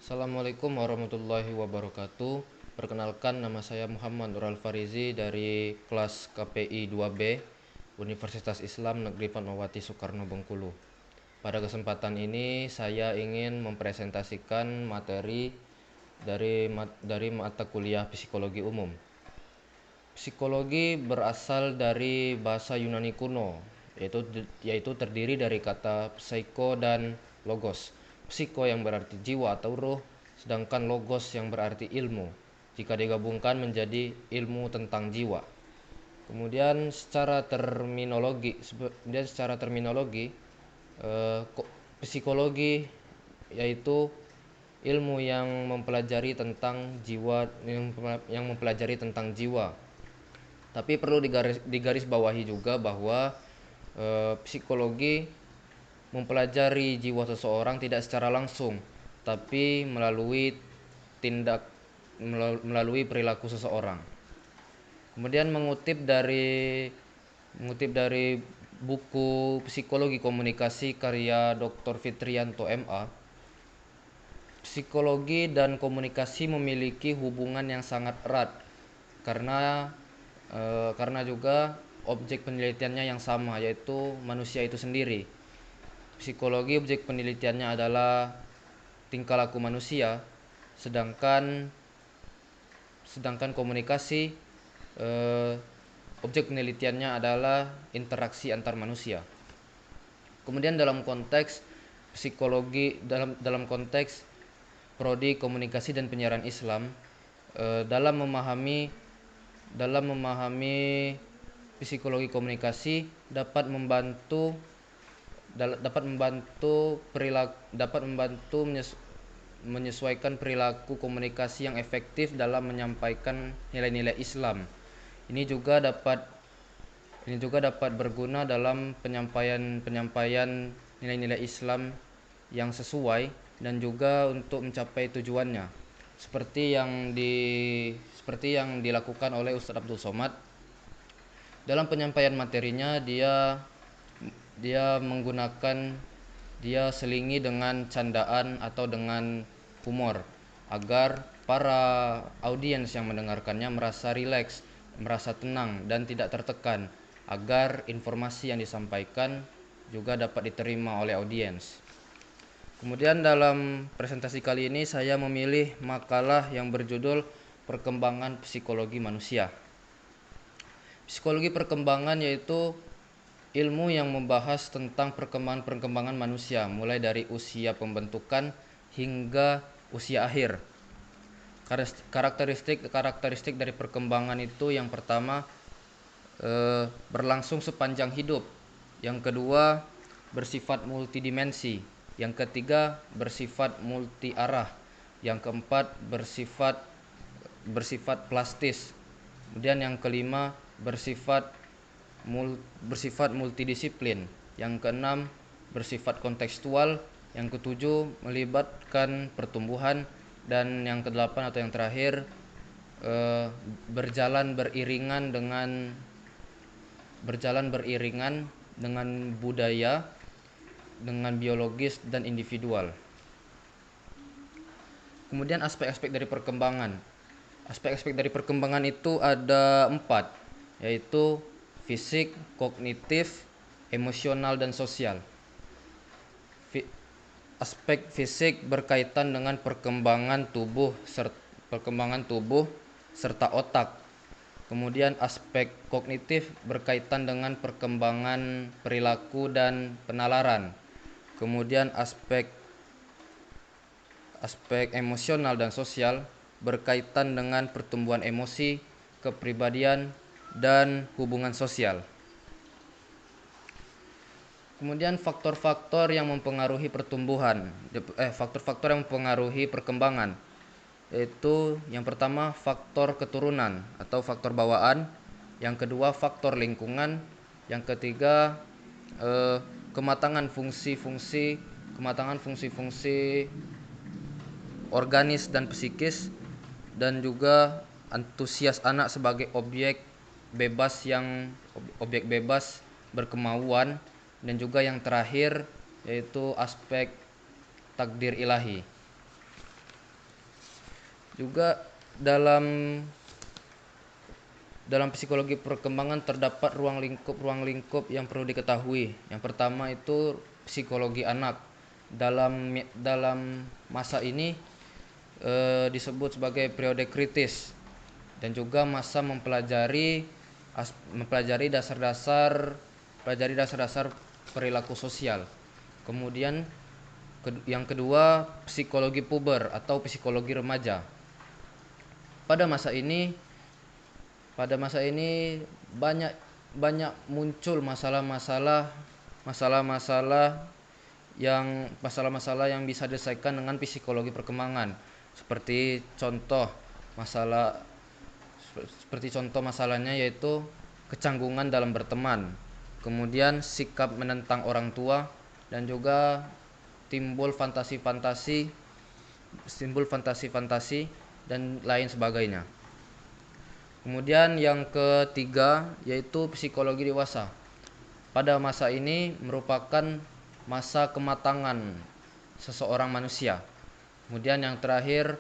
Assalamualaikum warahmatullahi wabarakatuh. Perkenalkan, nama saya Muhammad Nur Al-Farizi dari kelas KPI 2B Universitas Islam Negeri Fatmawati Soekarno Bengkulu. Pada kesempatan ini saya ingin mempresentasikan materi dari mata kuliah Psikologi Umum. Psikologi berasal dari bahasa Yunani kuno, yaitu terdiri dari kata psycho dan logos. Psycho yang berarti jiwa atau roh, sedangkan logos yang berarti ilmu. Jika digabungkan menjadi ilmu tentang jiwa. Kemudian secara terminologi, psikologi yaitu ilmu yang mempelajari tentang jiwa. Tapi perlu digarisbawahi juga bahwa psikologi mempelajari jiwa seseorang tidak secara langsung, tapi melalui perilaku seseorang. Kemudian mengutip dari buku Psikologi Komunikasi karya Dr. Fitrianto MA, psikologi dan komunikasi memiliki hubungan yang sangat erat karena juga objek penelitiannya yang sama, yaitu manusia itu sendiri. Psikologi objek penelitiannya adalah tingkah laku manusia, sedangkan komunikasi objek penelitiannya adalah interaksi antar manusia. Kemudian dalam konteks prodi komunikasi dan penyiaran Islam, dalam memahami psikologi komunikasi dapat membantu menyesuaikan perilaku komunikasi yang efektif dalam menyampaikan nilai-nilai Islam. Ini juga dapat berguna dalam penyampaian nilai-nilai Islam yang sesuai dan juga untuk mencapai tujuannya. Seperti yang dilakukan oleh Ustadz Abdul Somad. Dalam penyampaian materinya dia selingi dengan candaan atau dengan humor agar para audiens yang mendengarkannya merasa rileks, merasa tenang dan tidak tertekan, agar informasi yang disampaikan juga dapat diterima oleh audiens. Kemudian dalam presentasi kali ini saya memilih makalah yang berjudul Perkembangan Psikologi Manusia. Psikologi perkembangan yaitu ilmu yang membahas tentang perkembangan manusia, mulai dari usia pembentukan hingga usia akhir. Karakteristik dari perkembangan itu, yang pertama, berlangsung sepanjang hidup. Yang kedua, bersifat multidimensi. Yang ketiga, bersifat multi arah. Yang keempat, bersifat plastis. Kemudian yang kelima, bersifat multidisiplin. Yang keenam, bersifat kontekstual. Yang ketujuh, melibatkan pertumbuhan. Dan yang kedelapan atau yang terakhir, berjalan beriringan dengan budaya, dengan biologis dan individual. Kemudian aspek-aspek dari perkembangan. Aspek-aspek dari perkembangan itu ada 4, yaitu fisik, kognitif, emosional, dan sosial. Aspek fisik berkaitan dengan perkembangan tubuh serta otak. Kemudian aspek kognitif berkaitan dengan perkembangan perilaku dan penalaran. Kemudian aspek emosional dan sosial berkaitan dengan pertumbuhan emosi, kepribadian, dan hubungan sosial. Kemudian faktor-faktor yang mempengaruhi perkembangan, yaitu yang pertama faktor keturunan atau faktor bawaan, yang kedua faktor lingkungan, yang ketiga kematangan fungsi-fungsi organis dan psikis, dan juga antusias anak sebagai objek bebas berkemauan, dan juga yang terakhir yaitu aspek takdir ilahi. Juga dalam dalam psikologi perkembangan terdapat ruang lingkup yang perlu diketahui. Yang pertama itu psikologi anak. Dalam masa ini disebut sebagai periode kritis dan juga masa mempelajari dasar-dasar perilaku sosial. Kemudian yang kedua psikologi puber atau psikologi remaja. Pada masa ini pada masa ini banyak banyak muncul masalah-masalah yang bisa diselesaikan dengan psikologi perkembangan. Seperti contoh masalah masalahnya yaitu kecanggungan dalam berteman, kemudian sikap menentang orang tua, dan juga timbul fantasi-fantasi dan lain sebagainya. Kemudian yang ketiga yaitu psikologi dewasa. Pada masa ini merupakan masa kematangan seseorang manusia. Kemudian yang terakhir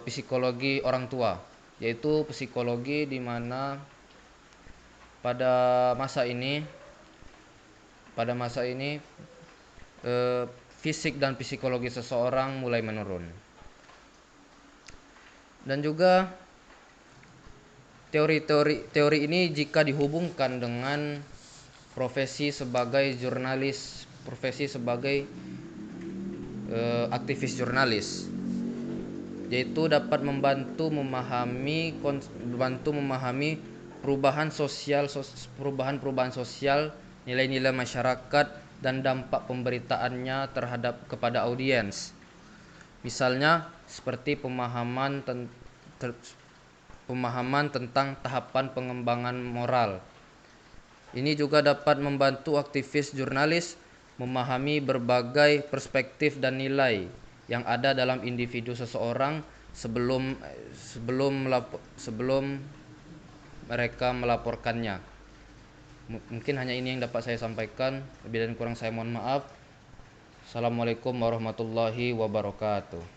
psikologi orang tua, yaitu psikologi di mana pada masa ini fisik dan psikologi seseorang mulai menurun. Dan juga teori ini jika dihubungkan dengan profesi sebagai jurnalis, profesi sebagai aktivis jurnalis, yaitu dapat membantu memahami perubahan sosial, nilai-nilai masyarakat dan dampak pemberitaannya kepada audiens. Misalnya seperti pemahaman tentang tahapan pengembangan moral. Ini juga dapat membantu aktivis jurnalis memahami berbagai perspektif dan nilai yang ada dalam individu seseorang sebelum mereka melaporkannya. Mungkin hanya ini yang dapat saya sampaikan. Lebih dan kurang saya mohon maaf. Assalamualaikum warahmatullahi wabarakatuh.